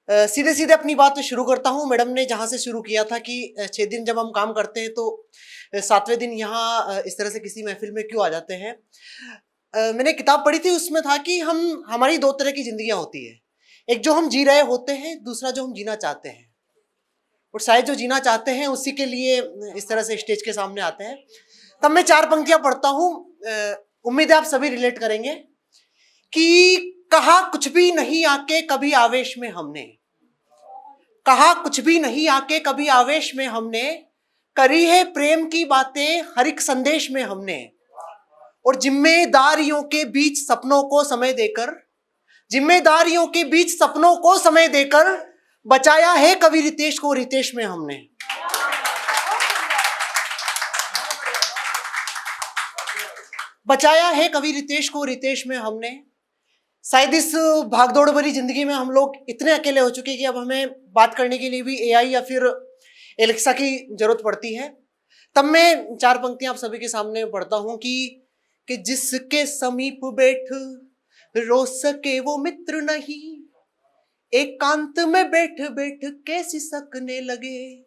सीधे सीधे अपनी बात शुरू करता हूँ। मैडम ने जहाँ से शुरू किया था कि 6 दिन जब हम काम करते हैं तो 7वें दिन यहाँ इस तरह से किसी महफिल में क्यों आ जाते हैं। मैंने किताब पढ़ी थी, उसमें था कि हमारी 2 तरह की जिंदगियां होती है। एक जो हम जी रहे होते हैं, दूसरा जो हम जीना चाहते हैं। और शायद जो जीना चाहते हैं उसी के लिए इस तरह से स्टेज के सामने आते हैं। तब मैं 4 पंक्तियां पढ़ता हूँ। उम्मीद है आप सभी रिलेट करेंगे कि कहा कुछ भी नहीं आके कभी आवेश में हमने, कहा कुछ भी नहीं आके कभी आवेश में हमने, करी है प्रेम की बातें हर एक संदेश में हमने। और जिम्मेदारियों के बीच सपनों को समय देकर, जिम्मेदारियों के बीच सपनों को समय देकर बचाया है कवि रितेश को रितेश में हमने। बचाया है कवि रितेश को रितेश में हमने। शायद इस भागदौड़ भरी जिंदगी में हम लोग इतने अकेले हो चुके कि अब हमें बात करने के लिए भी एआई या फिर एलेक्सा की जरूरत पड़ती है। तब मैं 4 पंक्तियां आप सभी के सामने पढ़ता हूं कि जिसके समीप बैठ रो सके वो मित्र नहीं, एकांत में बैठ बैठ कैसी सकने लगे,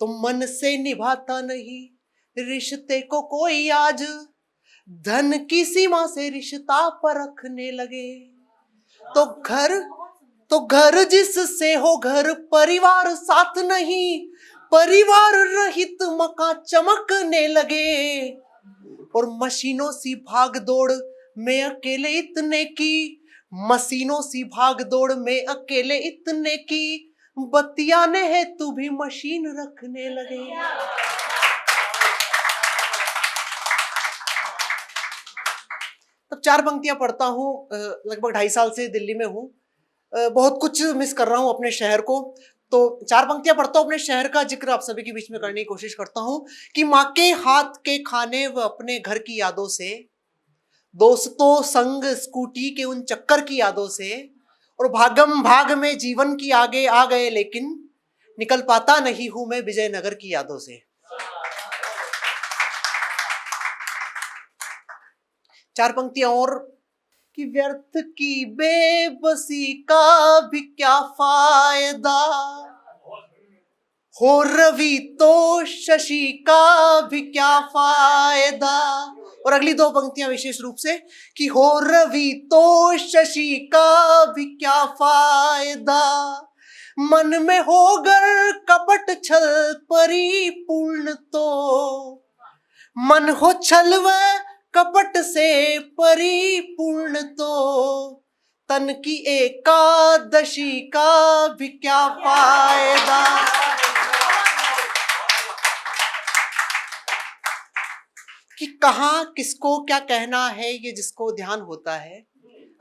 तो मन से निभाता नहीं रिश्ते को कोई आज, धन की सीमा से रिश्ता परखने लगे। तो घर जिससे हो घर परिवार साथ नहीं, परिवार रहित मकान चमकने लगे। और मशीनों सी भाग दौड़ में अकेले इतने की, मशीनों सी भाग दौड़ में अकेले इतने की, बतियाने है तू भी मशीन रखने लगे। तब 4 पंक्तियां पढ़ता हूँ। लगभग 2.5 साल से दिल्ली में हूँ। बहुत कुछ मिस कर रहा हूँ अपने शहर को। तो 4 पंक्तियां पढ़ता हूँ, अपने शहर का जिक्र आप सभी के बीच में करने की कोशिश करता हूँ कि माँ के हाथ के खाने व अपने घर की यादों से, दोस्तों संग स्कूटी के उन चक्कर की यादों से, और भागम भाग में जीवन की आगे आ गए लेकिन निकल पाता नहीं हूं मैं विजयनगर की यादों से। 4 पंक्तियां और कि व्यर्थ की बेबसी का भी क्या फायदा, हो रवि तो शशि का भी क्या फायदा। और अगली 2 पंक्तियां विशेष रूप से कि हो रवि तो शशि का भी क्या फायदा, मन में होगर कपट छल परिपूर्ण, तो मन हो छल व कपट से परिपूर्ण, तो तन की एकादशी का भी क्या फायदा। कि कहाँ किसको क्या कहना है ये जिसको ध्यान होता है।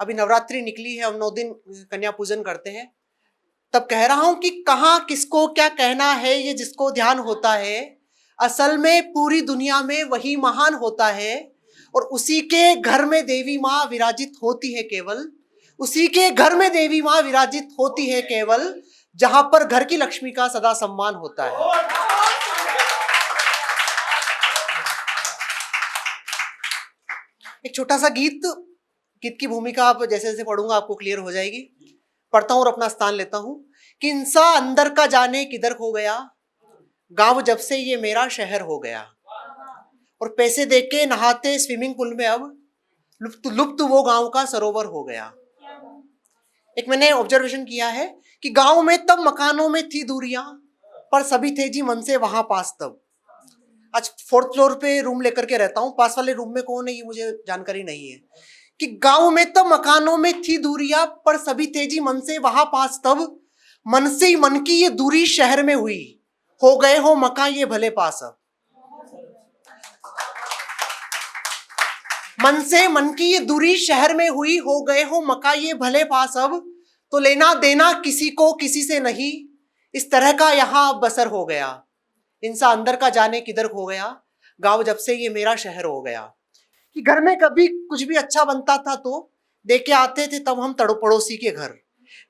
अभी नवरात्रि निकली है, हम 9 दिन कन्या पूजन करते हैं। तब कह रहा हूं कि कहाँ किसको क्या कहना है ये जिसको ध्यान होता है, असल में पूरी दुनिया में वही महान होता है। और उसी के घर में देवी माँ विराजित होती है केवल, उसी के घर में देवी माँ विराजित होती है केवल, जहां पर घर की लक्ष्मी का सदा सम्मान होता है। एक छोटा सा गीत की भूमिका आप जैसे जैसे पढ़ूंगा आपको क्लियर हो जाएगी। पढ़ता हूं और अपना स्थान लेता हूं कि इंसान अंदर का जाने किधर खो गया, गांव जब से ये मेरा शहर हो गया। और पैसे देके नहाते स्विमिंग पूल में अब लुप्त वो गांव का सरोवर हो गया। एक मैंने ऑब्जर्वेशन किया है कि गांव में तब मकानों में थी दूरियां, पर सभी थे जी मन से वहां पास तब। आज 4th फ्लोर पे रूम लेकर के रहता हूँ, पास वाले रूम में कौन है ये मुझे जानकारी नहीं है। कि गांव में तब मकानों में थी दूरियां, पर सभी थे जी मन से वहां पास तब, मन से ही मन की ये दूरी शहर में हुई, हो गए हो मकान ये भले पास अब। मन से मन की ये दूरी शहर में हुई, हो गए हो मका ये भले पास अब, तो लेना देना किसी को किसी से नहीं, इस तरह का यहाँ बसर हो गया। इंसान अंदर का जाने किधर खो गया, गांव जब से ये मेरा शहर हो गया। कि घर में कभी कुछ भी अच्छा बनता था तो देके आते थे तब हम पड़ोसी के घर,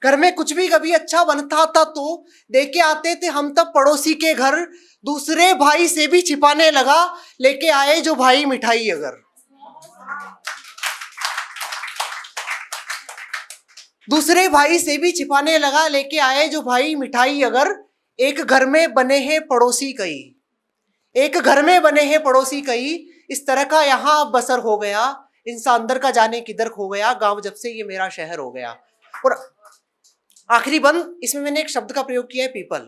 घर में कुछ भी कभी अच्छा बनता था तो देके आते थे हम तब पड़ोसी के घर, दूसरे भाई से भी छिपाने लगा लेके आए जो भाई मिठाई अगर। दूसरे भाई से भी छिपाने लगा, लेके आए जो भाई मिठाई अगर, एक घर में बने हैं पड़ोसी कई, एक घर में बने हैं पड़ोसी कई, इस तरह का यहाँ बसर हो गया, इंसान अंदर का जाने किधर खो गया, गांव जब से ये मेरा शहर हो गया। और आखिरी बंद, इसमें मैंने एक शब्द का प्रयोग किया है, पीपल।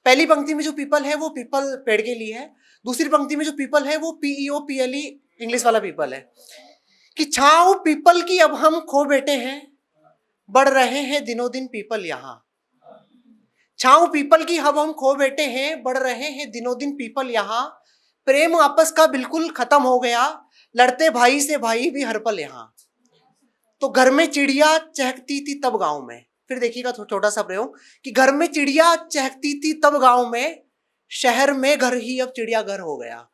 पहली पंक्ति में जो पीपल है वो पीपल पेड़ के लिए है, दूसरी पंक्ति में जो पीपल है वो PEOPLE इंग्लिश वाला पीपल है। कि छांव पीपल की अब हम खो बैठे हैं, बढ़ रहे हैं दिनों दिन पीपल यहाँ। छांव पीपल की अब हम खो बैठे हैं, बढ़ रहे हैं दिनों दिन पीपल यहाँ। प्रेम आपस का बिल्कुल खत्म हो गया, लड़ते भाई से भाई भी हर पल यहाँ। तो घर में चिड़िया चहकती थी तब गांव में, फिर देखिएगा छोटा सा प्रयोग, कि घर में चिड़िया चहकती थी तब गांव में, शहर में घर ही अब चिड़िया घर हो गया।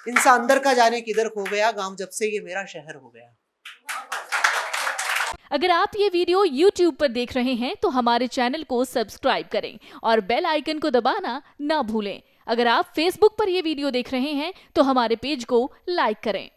इंसान अंदर का जाने किधर खो गया, गांव जब से ये मेरा शहर हो गया। अगर आप ये वीडियो YouTube पर देख रहे हैं तो हमारे चैनल को सब्सक्राइब करें और बेल आइकन को दबाना ना भूलें। अगर आप Facebook पर ये वीडियो देख रहे हैं तो हमारे पेज को लाइक करें।